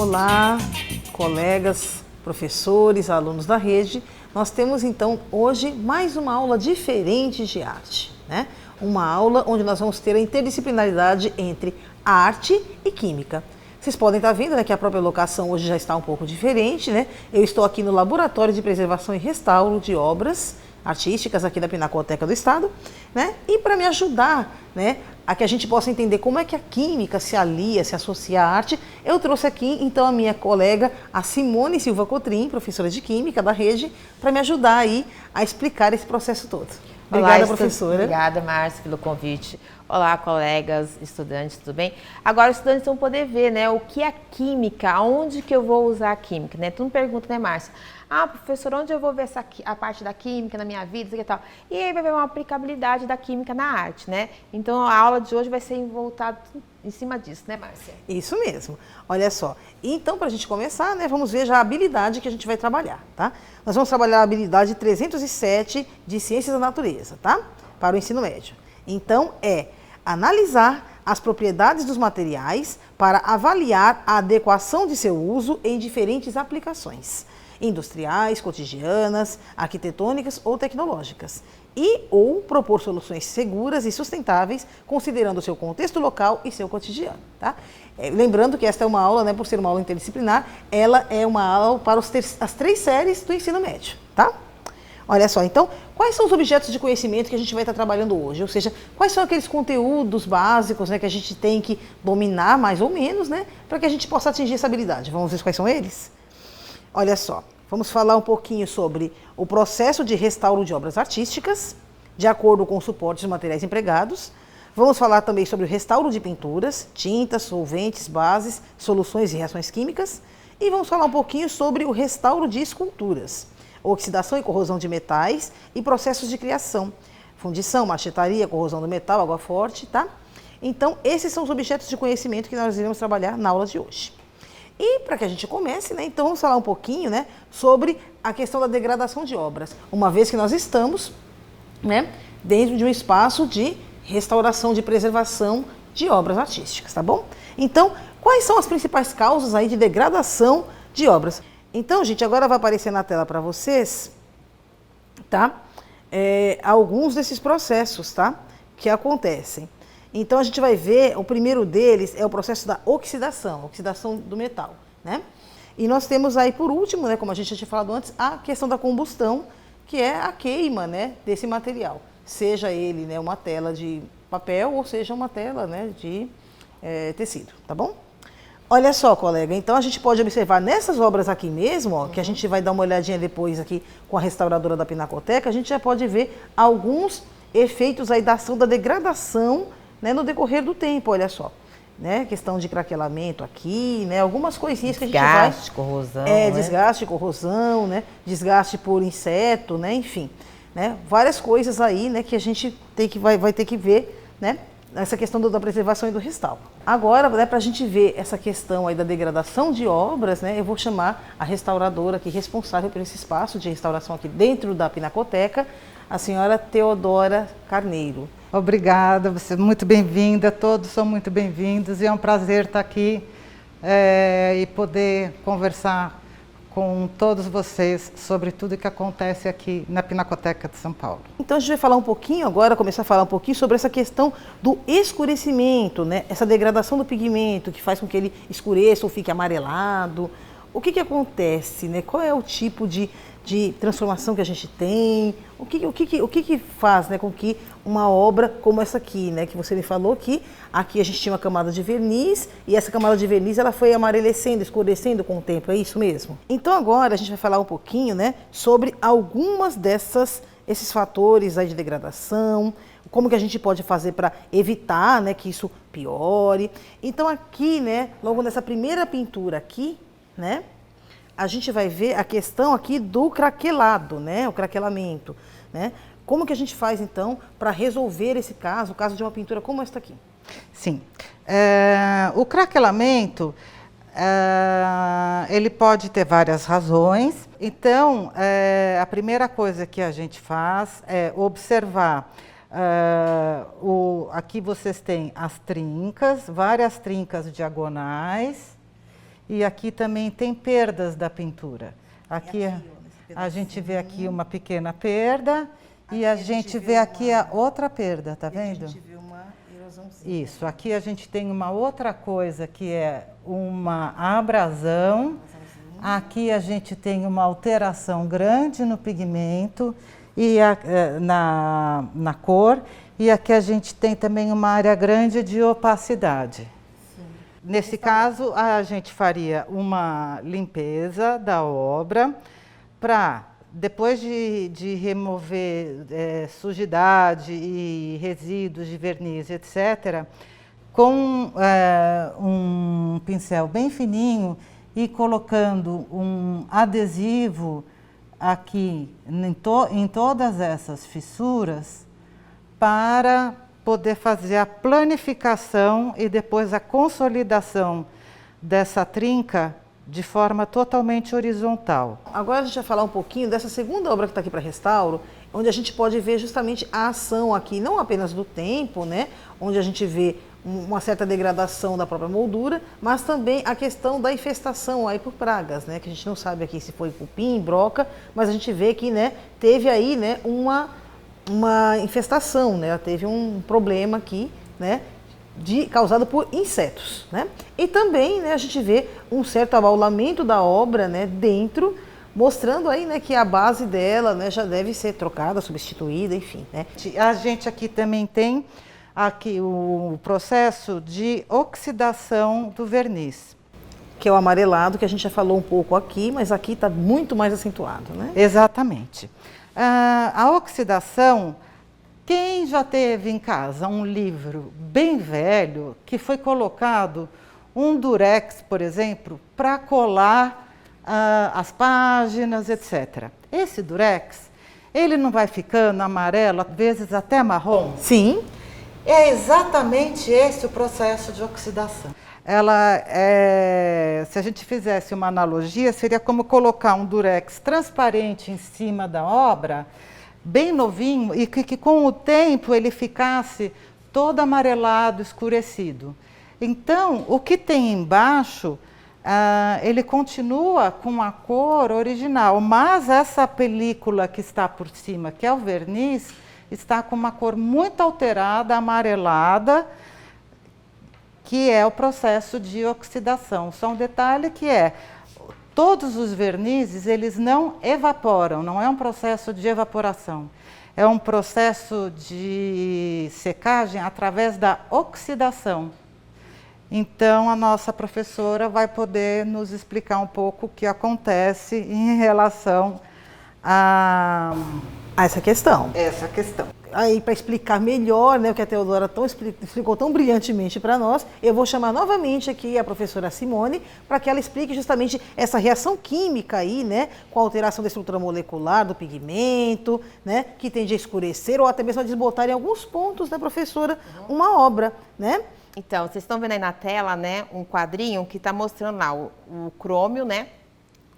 Olá, colegas, professores, alunos da rede. Nós temos então hoje mais uma aula diferente de arte, né? Uma aula onde nós vamos ter a interdisciplinaridade entre arte e química. Vocês podem estar vendo, né, que a própria locação hoje já está um pouco diferente, né? Eu estou aqui no Laboratório de Preservação e Restauro de Obras Artísticas aqui da Pinacoteca do Estado, né? E para me ajudar, né, a que a gente possa entender como é que a química se alia, se associa à arte, eu trouxe aqui então a minha colega, a Simone Silva Cotrim, professora de Química da rede, para me ajudar aí a explicar esse processo todo. Obrigada, professora. Obrigada, Márcia, pelo convite. Olá, colegas, estudantes, tudo bem? Agora, os estudantes vão poder ver, né, o que é química, aonde que eu vou usar a química, né? Tu me pergunta, né, Márcia? Ah, professor, onde eu vou ver a parte da química na minha vida, e tal? E aí vai ver uma aplicabilidade da química na arte, né? Então, a aula de hoje vai ser voltada em cima disso, né, Márcia? Isso mesmo. Olha só. Então, para a gente começar, né, vamos ver já a habilidade que a gente vai trabalhar, tá? Nós vamos trabalhar a habilidade 307 de Ciências da Natureza, tá? Para o ensino médio. Então, é analisar as propriedades dos materiais para avaliar a adequação de seu uso em diferentes aplicações industriais, cotidianas, arquitetônicas ou tecnológicas, e ou propor soluções seguras e sustentáveis, considerando o seu contexto local e seu cotidiano, tá? Lembrando que esta é uma aula, né, por ser uma aula interdisciplinar, ela é uma aula para as 3 séries do ensino médio, tá? Olha só, então, quais são os objetos de conhecimento que a gente vai estar trabalhando hoje? Ou seja, quais são aqueles conteúdos básicos, né, que a gente tem que dominar mais ou menos, né, para que a gente possa atingir essa habilidade? Vamos ver quais são eles? Olha só, vamos falar um pouquinho sobre o processo de restauro de obras artísticas, de acordo com os suportes e materiais empregados. Vamos falar também sobre o restauro de pinturas, tintas, solventes, bases, soluções e reações químicas. E vamos falar um pouquinho sobre o restauro de esculturas, oxidação e corrosão de metais e processos de criação, fundição, machetaria, corrosão do metal, água forte, tá? Então, esses são os objetos de conhecimento que nós iremos trabalhar na aula de hoje. E para que a gente comece, né, então vamos falar um pouquinho, né, sobre a questão da degradação de obras, uma vez que nós estamos, né, dentro de um espaço de restauração, de preservação de obras artísticas, tá bom? Então, quais são as principais causas aí de degradação de obras? Então, gente, agora vai aparecer na tela para vocês, tá, alguns desses processos, tá, que acontecem. Então, a gente vai ver, o primeiro deles é o processo da oxidação do metal, né? E nós temos aí, por último, né, como a gente já tinha falado antes, a questão da combustão, que é a queima, né, desse material. Seja ele, né, uma tela de papel ou seja uma tela, né, de tecido, tá bom? Olha só, colega, então a gente pode observar nessas obras aqui mesmo, ó, que a gente vai dar uma olhadinha depois aqui com a restauradora da Pinacoteca, a gente já pode ver alguns efeitos aí da ação da degradação, né, no decorrer do tempo, olha só, né, questão de craquelamento aqui, né, algumas coisinhas que a gente vai... Desgaste, corrosão, né? Desgaste, corrosão, né, desgaste por inseto, né, enfim, né, várias coisas aí, né, que a gente vai ter que ver, né, essa questão da preservação e do restauro. Agora, né, para a gente ver essa questão aí da degradação de obras, né, eu vou chamar a restauradora aqui responsável por esse espaço de restauração aqui dentro da Pinacoteca, a senhora Teodora Carneiro. Obrigada, você é muito bem-vinda, todos são muito bem-vindos e é um prazer estar aqui e poder conversar com todos vocês sobre tudo que acontece aqui na Pinacoteca de São Paulo. Então a gente vai falar um pouquinho agora, começar a falar um pouquinho sobre essa questão do escurecimento, né? Essa degradação do pigmento que faz com que ele escureça ou fique amarelado. O que acontece, né? Qual é o tipo de transformação que a gente tem? O que faz, né, com que uma obra como essa aqui, né, que você me falou que aqui a gente tinha uma camada de verniz e essa camada de verniz ela foi amarelecendo, escurecendo com o tempo, é isso mesmo? Então agora a gente vai falar um pouquinho, né, sobre algumas esses fatores aí de degradação, como que a gente pode fazer para evitar, né, que isso piore. Então aqui, né, logo nessa primeira pintura aqui, né, a gente vai ver a questão aqui do craquelado, né, o craquelamento, né? Como que a gente faz, então, para resolver esse caso, o caso de uma pintura como esta aqui? Sim, o craquelamento, ele pode ter várias razões. Então, a primeira coisa que a gente faz é observar, aqui vocês têm as trincas, várias trincas diagonais, e aqui também tem perdas da pintura. Aqui a gente vê aqui uma pequena perda e a gente vê aqui a outra perda, tá vendo? A gente vê uma erosãozinha. Isso, aqui a gente tem uma outra coisa que é uma abrasão. Aqui a gente tem uma alteração grande no pigmento e na cor, e aqui a gente tem também uma área grande de opacidade. Sim. Nesse caso, a gente faria uma limpeza da obra para, depois de remover sujidade e resíduos de verniz, etc., com um pincel bem fininho, e colocando um adesivo aqui em todas essas fissuras para poder fazer a planificação e depois a consolidação dessa trinca de forma totalmente horizontal. Agora a gente vai falar um pouquinho dessa segunda obra que está aqui para restauro, onde a gente pode ver justamente a ação aqui, não apenas do tempo, né, onde a gente vê uma certa degradação da própria moldura, mas também a questão da infestação aí por pragas, né, que a gente não sabe aqui se foi cupim, broca, mas a gente vê que, né, teve aí, né, uma infestação, né, ela teve um problema aqui, né, causado por insetos, né, e também, né, a gente vê um certo abaulamento da obra, né, dentro, mostrando aí, né, que a base dela, né, já deve ser trocada, substituída, enfim, né. A gente aqui também tem aqui o processo de oxidação do verniz. Que é o amarelado, que a gente já falou um pouco aqui, mas aqui está muito mais acentuado, né? Exatamente. A oxidação, quem já teve em casa um livro bem velho, que foi colocado um durex, por exemplo, para colar as páginas, etc. Esse durex, ele não vai ficando amarelo, às vezes até marrom? Sim. É exatamente esse o processo de oxidação. Se a gente fizesse uma analogia, seria como colocar um durex transparente em cima da obra, bem novinho, e que com o tempo ele ficasse todo amarelado, escurecido. Então, o que tem embaixo, ele continua com a cor original, mas essa película que está por cima, que é o verniz, está com uma cor muito alterada, amarelada, que é o processo de oxidação. Só um detalhe que todos os vernizes, eles não evaporam, não é um processo de evaporação. É um processo de secagem através da oxidação. Então, a nossa professora vai poder nos explicar um pouco o que acontece em relação a essa questão. Essa questão. Aí, para explicar melhor, né, o que a Teodora explicou tão brilhantemente para nós, eu vou chamar novamente aqui a professora Simone para que ela explique justamente essa reação química aí, né, com a alteração da estrutura molecular do pigmento, né, que tende a escurecer ou até mesmo a desbotar em alguns pontos, né, professora, uma obra, né? Então, vocês estão vendo aí na tela, né, um quadrinho que está mostrando lá o crômio, né?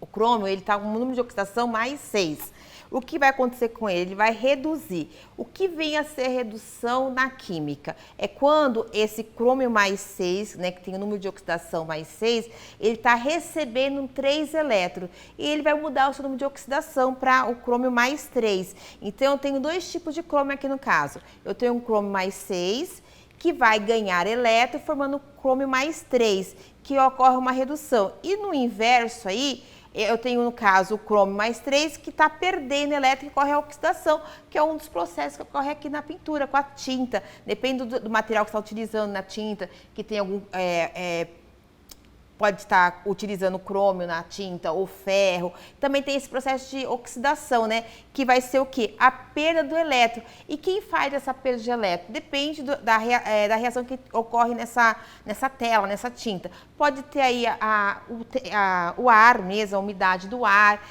O crômio, ele está com um número de oxidação mais 6. O que vai acontecer com ele? Ele vai reduzir. O que vem a ser redução na química? É quando esse crômio mais 6, né, que tem o número de oxidação mais 6, ele está recebendo 3 elétrons. E ele vai mudar o seu número de oxidação para o crômio mais 3. Então, eu tenho 2 tipos de crômio aqui no caso. Eu tenho um crômio mais 6, que vai ganhar elétron, formando crômio mais 3, que ocorre uma redução. E no inverso aí, eu tenho, no caso, o crômio mais 3, que está perdendo elétron e ocorre a oxidação, que é um dos processos que ocorre aqui na pintura, com a tinta. Depende do material que você está utilizando na tinta, que tem algum... pode estar utilizando crômio na tinta ou ferro. Também tem esse processo de oxidação, né? Que vai ser o quê? A perda do elétron. E quem faz essa perda de elétron? Depende da reação que ocorre nessa tela, nessa tinta. Pode ter aí o ar mesmo, a umidade do ar,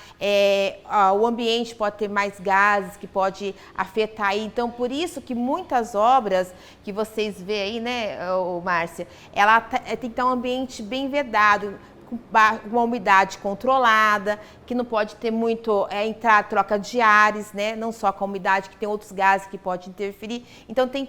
o ambiente pode ter mais gases que pode afetar aí. Então, por isso que muitas obras que vocês veem aí, né, Márcia, ela tem que estar um ambiente bem vedado, com uma umidade controlada, que não pode ter muito troca de ares, né? Não só com a umidade, que tem outros gases que podem interferir. Então tem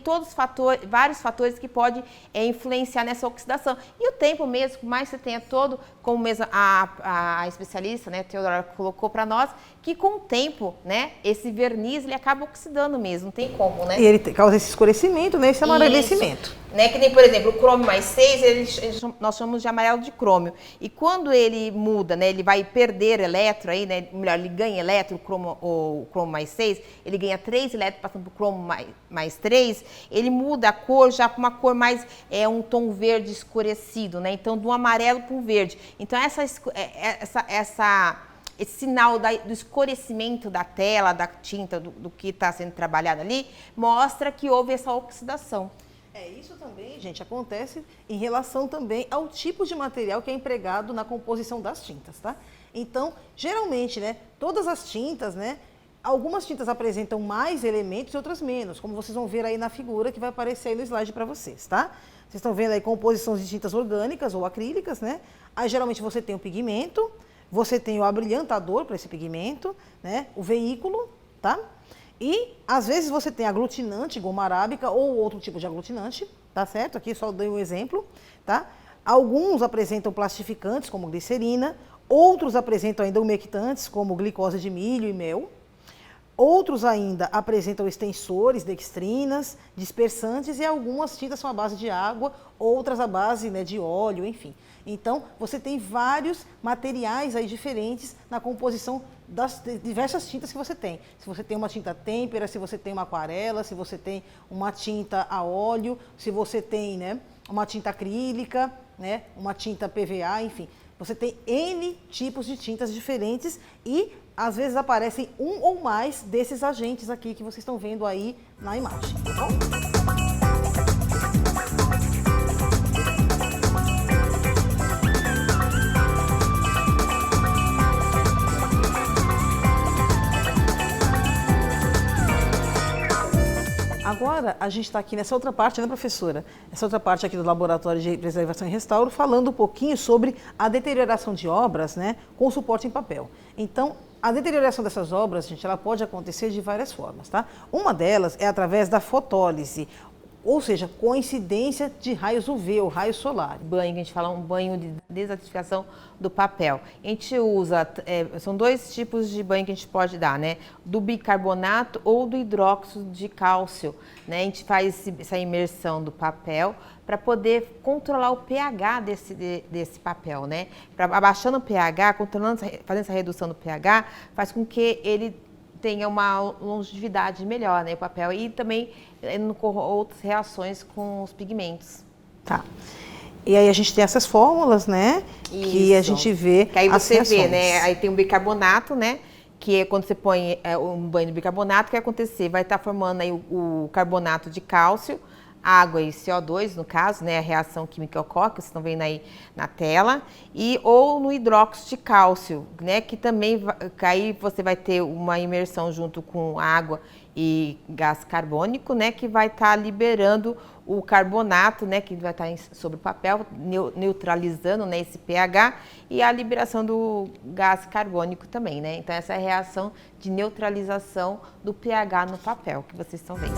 vários fatores que podem influenciar nessa oxidação. E o tempo mesmo, por mais que você tenha todo, como mesmo a especialista, né, Teodora, colocou para nós, que com o tempo, né, esse verniz ele acaba oxidando mesmo, não tem como, né? E ele causa esse escurecimento, né, esse amarelecimento. Isso, né, que nem, por exemplo, o crômio mais 6, nós chamamos de amarelo de crômio. E quando ele muda, né, ele vai perder elétron aí, né, melhor, ele ganha elétron, o cromo mais 6, ele ganha 3 elétrons passando para o cromo mais 3, ele muda a cor já para uma cor mais, um tom verde escurecido, né, então do amarelo para o verde. Então esse sinal do escurecimento da tela, da tinta, do que está sendo trabalhado ali, mostra que houve essa oxidação. Isso também, gente, acontece em relação também ao tipo de material que é empregado na composição das tintas, tá? Então, geralmente, né, todas as tintas, né, algumas tintas apresentam mais elementos e outras menos, como vocês vão ver aí na figura que vai aparecer aí no slide para vocês, tá? Vocês estão vendo aí composições de tintas orgânicas ou acrílicas, né? Aí, geralmente, você tem o pigmento, você tem o abrilhantador para esse pigmento, né? O veículo, tá? E, às vezes, você tem aglutinante, goma arábica ou outro tipo de aglutinante, tá certo? Aqui só dei um exemplo, tá? Alguns apresentam plastificantes, como glicerina, outros apresentam ainda umectantes, como glicose de milho e mel. Outros ainda apresentam extensores, dextrinas, dispersantes e algumas tintas são à base de água, outras à base, né, de óleo, enfim. Então, você tem vários materiais aí diferentes na composição das diversas tintas que você tem. Se você tem uma tinta têmpera, se você tem uma aquarela, se você tem uma tinta a óleo, se você tem, né, uma tinta acrílica, né, uma tinta PVA, enfim. Você tem N tipos de tintas diferentes e às vezes aparecem um ou mais desses agentes aqui que vocês estão vendo aí na imagem, tá bom? Agora, a gente está aqui nessa outra parte, né, professora? Essa outra parte aqui do Laboratório de Preservação e Restauro, falando um pouquinho sobre a deterioração de obras, né, com suporte em papel. Então, a deterioração dessas obras, gente, ela pode acontecer de várias formas, tá? Uma delas é através da fotólise, ou seja, coincidência de raios UV ou raios solares. Banho, que a gente fala, um banho de desertificação do papel. A gente usa, são dois tipos de banho que a gente pode dar, né? Do bicarbonato ou do hidróxido de cálcio, né? A gente faz essa imersão do papel para poder controlar o pH desse papel, né? Abaixando o pH, fazendo essa redução do pH, faz com que ele tenha uma longevidade melhor, né, o papel, e também não ocorram outras reações com os pigmentos. Tá. E aí a gente tem essas fórmulas, né, Isso. que a gente vê. Que aí você reações. vê, né, aí tem o bicarbonato, né, que é quando você põe um banho de bicarbonato, o que vai acontecer? Vai estar formando aí o carbonato de cálcio, água e CO2, no caso, né, a reação química ocorre, que vocês estão vendo aí na tela, ou no hidróxido de cálcio, né, que também, aí você vai ter uma imersão junto com água e gás carbônico, né, que vai estar liberando o carbonato, né, que vai estar sobre o papel, neutralizando, né, esse pH, e a liberação do gás carbônico também, né, então essa é a reação de neutralização do pH no papel, que vocês estão vendo.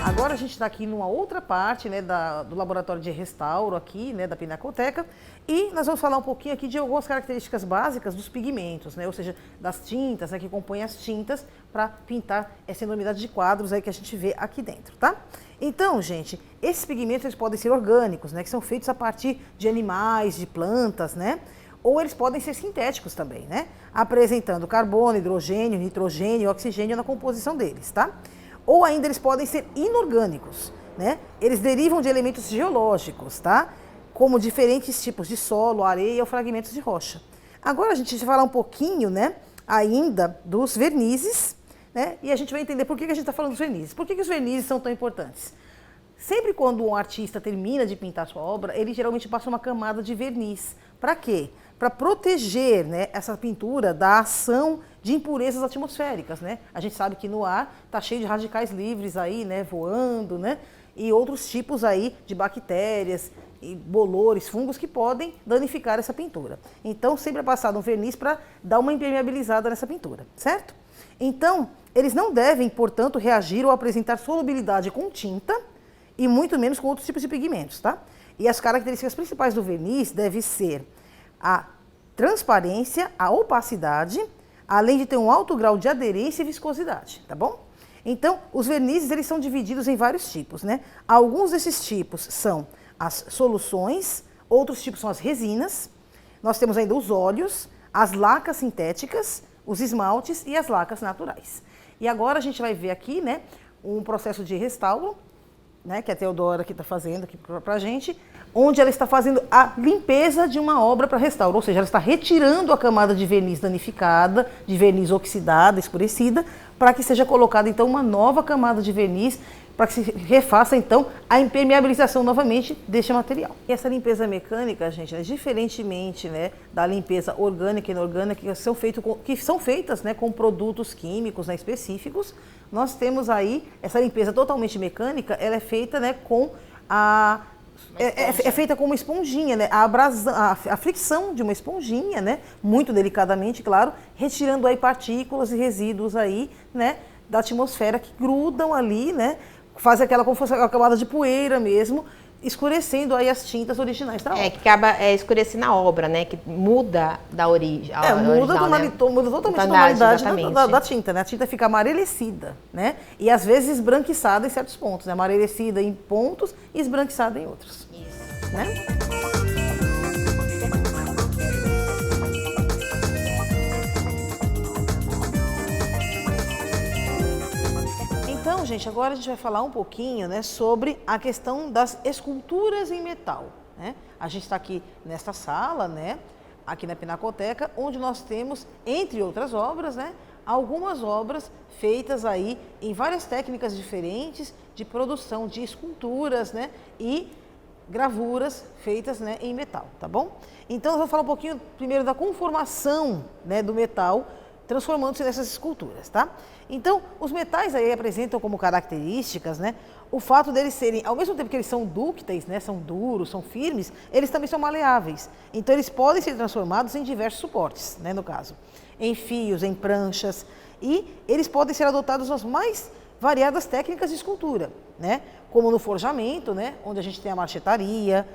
Agora a gente está aqui numa outra parte, né, do laboratório de restauro aqui, né, da Pinacoteca, e nós vamos falar um pouquinho aqui de algumas características básicas dos pigmentos, né, ou seja, das tintas, né, que compõem as tintas para pintar essa enormidade de quadros aí que a gente vê aqui dentro, tá? Então, gente, esses pigmentos eles podem ser orgânicos, né, que são feitos a partir de animais, de plantas, né? Ou eles podem ser sintéticos também, né? Apresentando carbono, hidrogênio, nitrogênio e oxigênio na composição deles, tá? Ou ainda eles podem ser inorgânicos, né? Eles derivam de elementos geológicos, tá? Como diferentes tipos de solo, areia ou fragmentos de rocha. Agora a gente vai falar um pouquinho, né, ainda dos vernizes, né? E a gente vai entender por que a gente está falando dos vernizes. Por que os vernizes são tão importantes? Sempre quando um artista termina de pintar sua obra, ele geralmente passa uma camada de verniz. Para quê? Para proteger, né, essa pintura da ação de impurezas atmosféricas, né? A gente sabe que no ar está cheio de radicais livres aí, né, voando, né? E outros tipos aí de bactérias, e bolores, fungos que podem danificar essa pintura. Então, sempre é passado um verniz para dar uma impermeabilizada nessa pintura, certo? Então, eles não devem, portanto, reagir ou apresentar solubilidade com tinta e muito menos com outros tipos de pigmentos, tá? E as características principais do verniz devem ser a transparência, a opacidade, além de ter um alto grau de aderência e viscosidade, tá bom? Então, os vernizes, eles são divididos em vários tipos, né? Alguns desses tipos são as soluções, outros tipos são as resinas, nós temos ainda os óleos, as lacas sintéticas, os esmaltes e as lacas naturais. E agora a gente vai ver aqui, né, um processo de restauro, né, que a Teodora aqui está fazendo aqui para a gente, onde ela está fazendo a limpeza de uma obra para restauro, ou seja, ela está retirando a camada de verniz danificada, de verniz oxidada, escurecida, para que seja colocada então uma nova camada de verniz, para que se refaça então a impermeabilização novamente deste material. E essa limpeza mecânica, gente, diferentemente, né, da limpeza orgânica e inorgânica, que são feitas, né, com produtos químicos, né, específicos, nós temos aí essa limpeza totalmente mecânica, ela é feita, né, com é feita com uma esponjinha, né? A fricção de uma esponjinha, né? Muito delicadamente, claro, retirando aí partículas e resíduos aí, né? Da atmosfera que grudam ali, né? Faz aquela como se fosse uma camada de poeira mesmo, escurecendo aí as tintas originais da obra. Que acaba escurecendo a obra, né? Que muda da origem. Muda totalmente a tonalidade da tinta, né? A tinta fica amarelecida, né? E às vezes esbranquiçada em certos pontos, né? Amarelecida em pontos e esbranquiçada em outros. Isso. Né? Então, gente, agora a gente vai falar um pouquinho, né, sobre a questão das esculturas em metal, né? A gente está aqui nesta sala, né, aqui na Pinacoteca, onde nós temos, entre outras obras, né, algumas obras feitas aí em várias técnicas diferentes de produção de esculturas, né, e gravuras feitas, né, em metal, tá bom? Então, nós vamos falar um pouquinho primeiro da conformação, né, do metal, transformando-se nessas esculturas, tá? Então, os metais aí apresentam como características, né, o fato deles serem, ao mesmo tempo que eles são dúcteis, né, são duros, são firmes, eles também são maleáveis. Então, eles podem ser transformados em diversos suportes, né, no caso, em fios, em pranchas, e eles podem ser adotados nas mais variadas técnicas de escultura, né, como no forjamento, né, onde a gente tem a marchetaria,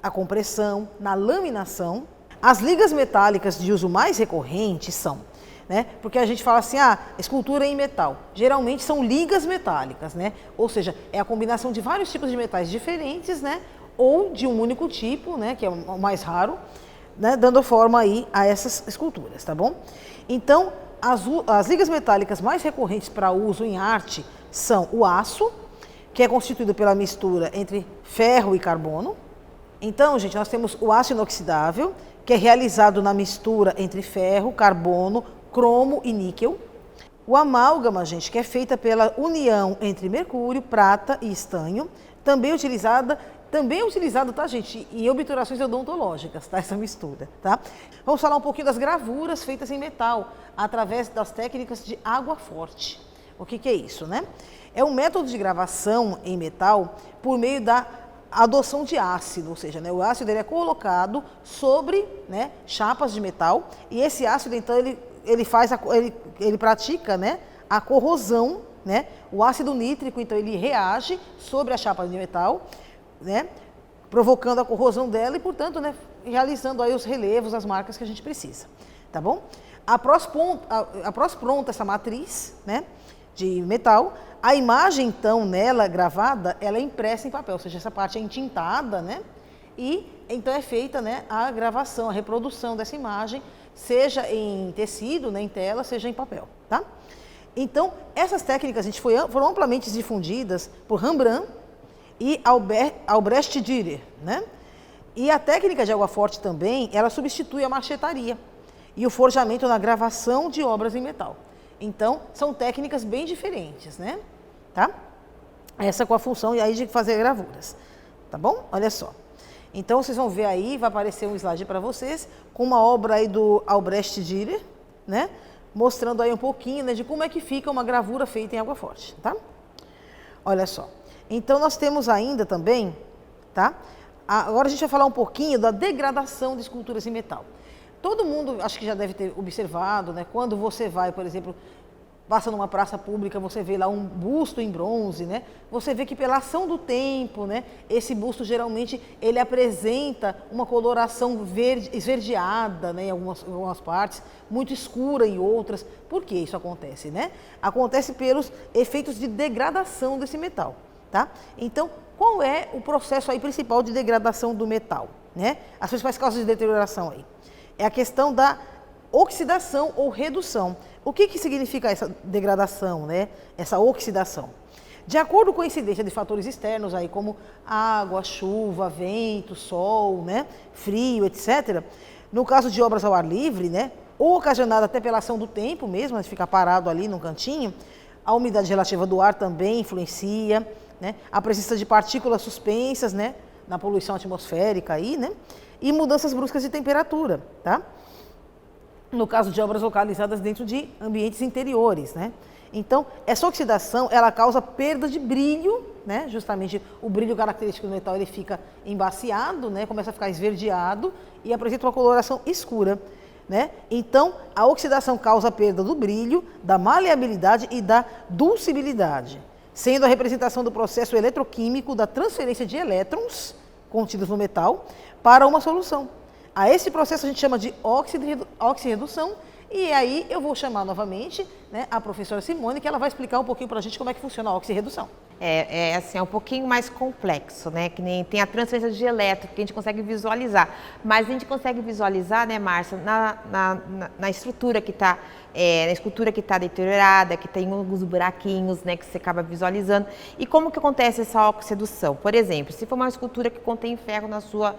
a compressão, na laminação. As ligas metálicas de uso mais recorrente são, né, porque a gente fala assim, escultura em metal. Geralmente são ligas metálicas, né? Ou seja, é a combinação de vários tipos de metais diferentes, né? Ou de um único tipo, né? Que é o mais raro, né? Dando forma aí a essas esculturas, tá bom? Então, as ligas metálicas mais recorrentes para uso em arte são o aço, que é constituído pela mistura entre ferro e carbono. Então, gente, nós temos o aço inoxidável, que é realizado na mistura entre ferro, carbono, cromo e níquel. O amálgama, gente, que é feita pela união entre mercúrio, prata e estanho, também é utilizado, tá, gente, em obturações odontológicas, tá, essa mistura, tá? Vamos falar um pouquinho das gravuras feitas em metal, através das técnicas de água forte. O que é isso, né? É um método de gravação em metal por meio da adoção de ácido, ou seja, né, o ácido ele é colocado sobre, né, chapas de metal, e esse ácido, então, ele pratica, né, a corrosão, né? O ácido nítrico, então, ele reage sobre a chapa de metal, né, provocando a corrosão dela e, portanto, né, realizando aí os relevos, as marcas que a gente precisa, tá bom? Após pronta essa matriz, né, de metal, a imagem, então, nela gravada, ela é impressa em papel, ou seja, essa parte é entintada, né, e então é feita, né, a gravação, a reprodução dessa imagem, seja em tecido, né, em tela, seja em papel, tá? Então, essas técnicas, gente, foram amplamente difundidas por Rembrandt e Albrecht Dürer, né? E a técnica de água forte também, ela substitui a marchetaria e o forjamento na gravação de obras em metal. Então, são técnicas bem diferentes, né? Tá? Essa com a função aí de fazer gravuras, tá bom? Olha só. Então, vocês vão ver aí, vai aparecer um slide para vocês, com uma obra aí do Albrecht Dürer, né? mostrando aí um pouquinho, né, de como é que fica uma gravura feita em água forte, tá? Olha só. Então, nós temos ainda também, tá? Agora a gente vai falar um pouquinho da degradação de esculturas em metal. Todo mundo, acho que já deve ter observado, né? Quando você vai, por exemplo, passa numa praça pública, você vê lá um busto em bronze, né? Você vê que pela ação do tempo, né? Esse busto geralmente ele apresenta uma coloração verde, esverdeada, né? Em algumas partes, muito escura em outras. Por que isso acontece, né? Acontece pelos efeitos de degradação desse metal, tá? Então, qual é o processo aí principal de degradação do metal, né? As principais causas de deterioração aí é a questão da oxidação ou redução. O que significa essa degradação, né? Essa oxidação? De acordo com a incidência de fatores externos aí, como água, chuva, vento, sol, né? Frio, etc. No caso de obras ao ar livre, né? Ou ocasionada até pela ação do tempo mesmo, de ficar parado ali no cantinho, a umidade relativa do ar também influencia, né? A presença de partículas suspensas, né? Na poluição atmosférica aí, né? E mudanças bruscas de temperatura, tá? No caso de obras localizadas dentro de ambientes interiores, né? Então, essa oxidação, ela causa perda de brilho, né? Justamente o brilho característico do metal, ele fica embaciado, né? Começa a ficar esverdeado e apresenta uma coloração escura, né? Então, a oxidação causa a perda do brilho, da maleabilidade e da dulcibilidade, sendo a representação do processo eletroquímico da transferência de elétrons contidos no metal para uma solução. A esse processo a gente chama de oxirredução, e aí eu vou chamar novamente, né, a professora Simone, que ela vai explicar um pouquinho para a gente como é que funciona a oxirredução. Assim, é um pouquinho mais complexo, né? Que nem tem a transferência de elétron, que a gente consegue visualizar. Mas a gente consegue visualizar, né, Márcia, na estrutura que está, na escultura que está deteriorada, que tem alguns buraquinhos, né, que você acaba visualizando. E como que acontece essa oxidação? Por exemplo, se for uma escultura que contém ferro na sua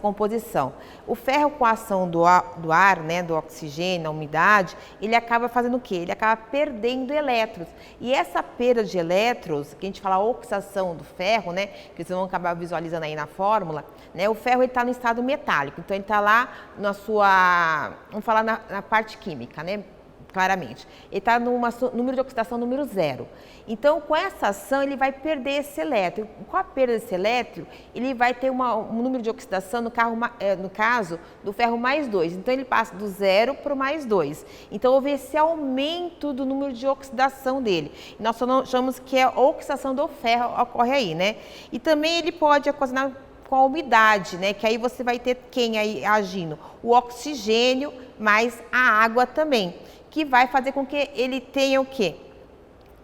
composição, o ferro com a ação do ar, né, do oxigênio, a umidade, ele acaba fazendo o quê? Ele acaba perdendo elétrons. E essa perda de elétrons, que a gente fala oxidação do ferro, né, que vocês vão acabar visualizando aí na fórmula, né, o ferro está no estado metálico, então ele está lá na sua, vamos falar na parte química, né, claramente. Ele está no número de oxidação número 0. Então, com essa ação, ele vai perder esse elétron. Com a perda desse elétron, ele vai ter um número de oxidação, no caso, do ferro mais 2. Então, ele passa do 0 para o mais 2. Então, houve esse aumento do número de oxidação dele. Nós chamamos que a oxidação do ferro ocorre aí, né? E também ele pode ocasionar com a umidade, né? Que aí você vai ter quem aí agindo? O oxigênio mais a água também, que vai fazer com que ele tenha o quê?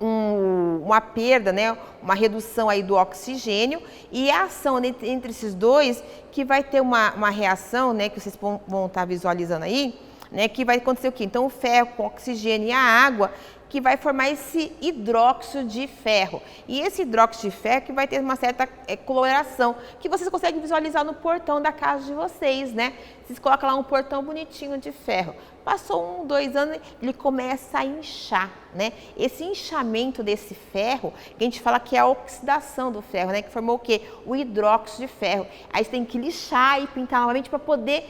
Uma perda, né? Uma redução aí do oxigênio, e a ação entre esses dois que vai ter uma reação, né? Que vocês vão estar visualizando aí, né? Que vai acontecer o quê? Então, o ferro com o oxigênio e a água, que vai formar esse hidróxido de ferro. E esse hidróxido de ferro que vai ter uma certa coloração, que vocês conseguem visualizar no portão da casa de vocês, né? Vocês colocam lá um portão bonitinho de ferro. Passou 1, 2 anos, ele começa a inchar, né? Esse inchamento desse ferro, que a gente fala que é a oxidação do ferro, né? Que formou o quê? O hidróxido de ferro. Aí você tem que lixar e pintar novamente para poder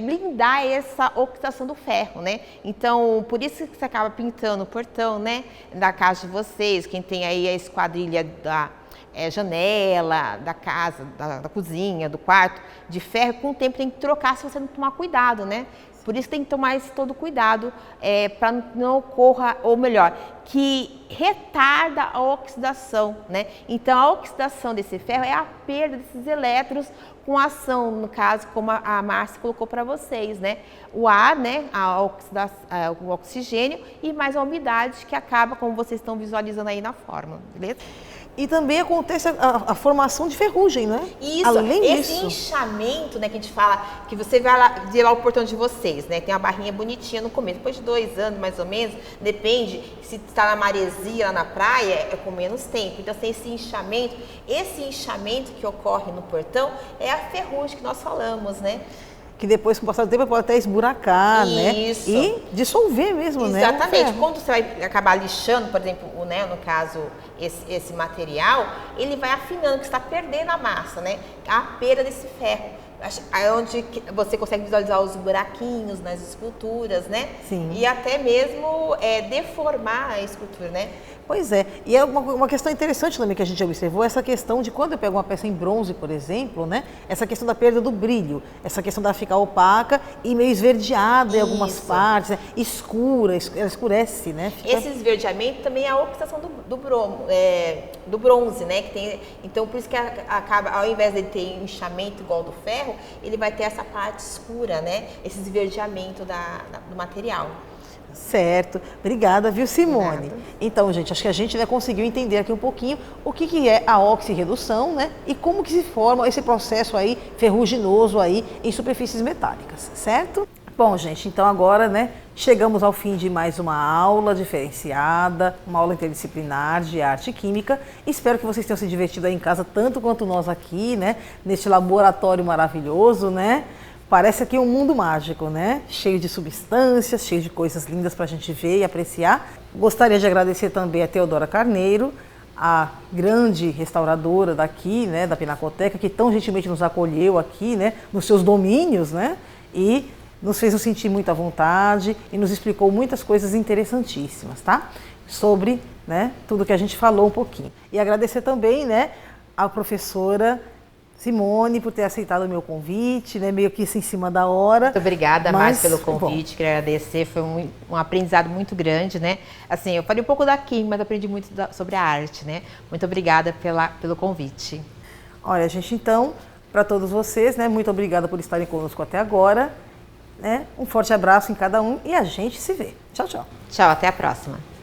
blindar essa oxidação do ferro, né? Então, por isso que você acaba pintando o portão, né? Da casa de vocês, quem tem aí a esquadrilha da janela, da casa, da cozinha, do quarto, de ferro, com o tempo tem que trocar se você não tomar cuidado, né? Por isso tem que tomar todo cuidado para não ocorra, ou melhor, que retarda a oxidação, né? Então, a oxidação desse ferro é a perda desses elétrons com ação, no caso, como a Márcia colocou para vocês, né? O ar, né? O oxigênio e mais a umidade, que acaba, como vocês estão visualizando aí na fórmula, beleza? E também acontece a formação de ferrugem, né? Isso, além esse disso, inchamento, né, que a gente fala, que você vai lá ver lá o portão de vocês, né? Tem uma barrinha bonitinha no começo, depois de 2 anos, mais ou menos, depende, se está na maresia, lá na praia, é com menos tempo. Então, assim, esse inchamento que ocorre no portão é a ferrugem que nós falamos, né? que depois, com o passar do tempo, pode até esburacar, Isso. né? E dissolver mesmo, né? Exatamente. Quando você vai acabar lixando, por exemplo, né, no caso, esse material, ele vai afinando, que está perdendo a massa, né? A perda desse ferro. onde você consegue visualizar os buraquinhos nas esculturas, né? Sim. E até mesmo deformar a escultura, né? Pois é, e é uma questão interessante também que a gente observou, essa questão de quando eu pego uma peça em bronze, por exemplo, né? Essa questão da perda do brilho, essa questão da ficar opaca e meio esverdeada em algumas partes, né? Escura, ela escurece, né? Esse esverdeamento também é a oxidação do bronze, né? Então, por isso que acaba, ao invés de ter inchamento igual do ferro, ele vai ter essa parte escura, né? Esse esverdeamento do material. Certo. Obrigada, viu, Simone? Obrigada. Então, gente, acho que a gente conseguiu entender aqui um pouquinho o que é a oxirredução, né? E como que se forma esse processo aí ferruginoso aí em superfícies metálicas, certo? Bom, gente, então agora, né, chegamos ao fim de mais uma aula diferenciada, uma aula interdisciplinar de arte e química. Espero que vocês tenham se divertido aí em casa tanto quanto nós aqui, né, neste laboratório maravilhoso, né? Parece aqui um mundo mágico, né? Cheio de substâncias, cheio de coisas lindas para a gente ver e apreciar. Gostaria de agradecer também a Teodora Carneiro, a grande restauradora daqui, né, da Pinacoteca, que tão gentilmente nos acolheu aqui, né, nos seus domínios, né? E nos fez nos sentir muito à vontade e nos explicou muitas coisas interessantíssimas, tá? Sobre, né, tudo que a gente falou um pouquinho. E agradecer também, né, a professora Simone por ter aceitado o meu convite, né, meio que isso em cima da hora. Muito obrigada, Márcia, pelo convite, queria agradecer, foi um aprendizado muito grande, né? Assim, eu falei um pouco da química, mas aprendi muito sobre a arte, né? Muito obrigada pelo convite. Olha, gente, então, para todos vocês, né, muito obrigada por estarem conosco até agora, né? Um forte abraço em cada um e a gente se vê. Tchau, tchau. Tchau, até a próxima.